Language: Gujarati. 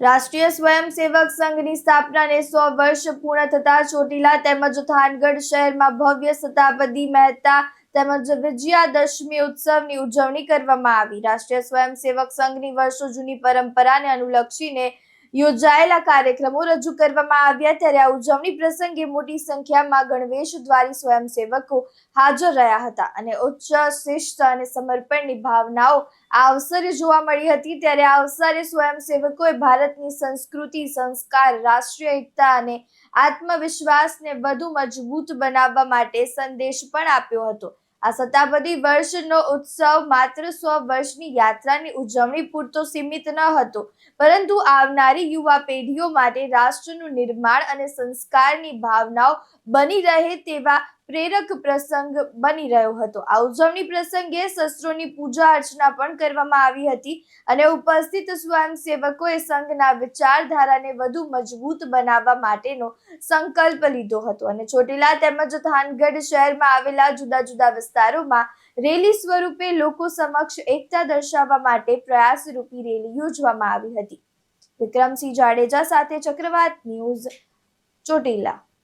રાષ્ટ્રીય સ્વયંસેવક સંઘની સ્થાપનાને 100 વર્ષ પૂર્ણ થતા ચોટીલા તેમજ થાનગઢ શહેરમાં ભવ્ય શતાબ્દી મહેતા તેમજ વિજયાદશમી ઉત્સવની ઉજવણી કરવામાં આવી। રાષ્ટ્રીય સ્વયંસેવક સંઘની વર્ષો જૂની પરંપરાને અનુલક્ષીને યોજાયેલા કાર્યક્રમો રજૂ કરવામાં આવ્યા। ત્યારે આ ઉજવણી પ્રસંગે મોટી સંખ્યામાં ગણવેશધારી સ્વયંસેવકો હાજર રહ્યા હતા અને ઉચ્ચ શિસ્ત અને સમર્પણની ભાવનાઓ આ અવસરે જોવા મળી હતી। ત્યારે આ અવસરે સ્વયંસેવકોએ ભારતની સંસ્કૃતિ, સંસ્કાર, રાષ્ટ્રીય એકતા અને આત્મવિશ્વાસને વધુ મજબૂત બનાવવા માટે સંદેશ પણ આપ્યો હતો। આ શતાબ્દી વર્ષનો ઉત્સવ માત્ર 100 વર્ષની યાત્રાની ઉજવણી પૂરતો સીમિત ન હતો, પરંતુ આવનારી યુવા પેઢીઓ માટે રાષ્ટ્રનું નિર્માણ અને સંસ્કારની ભાવનાઓ બની રહે તેવા પ્રેરક પ્રસંગ બની રહ્યો હતો। આ ઉજવણી પ્રસંગે શસ્ત્રોની પૂજા અર્ચના પણ કરવામાં આવી હતી અને ઉપસ્થિત સ્વયંસેવકોએ સંઘના વિચારધારાને વધુ મજબૂત બનાવવા માટેનો સંકલ્પ લીધો હતો અને ચોટીલા તેમજ થાનગઢ શહેરમાં આવેલા જુદા જુદા વિસ્તારોમાં રેલી સ્વરૂપે લોકો સમક્ષ એકતા દર્શાવવા માટે પ્રયાસરૂપી રેલી યોજવામાં આવી હતી। વિક્રમસિંહ જાડેજા સાથે ચક્રવાત ન્યૂઝ, ચોટીલા।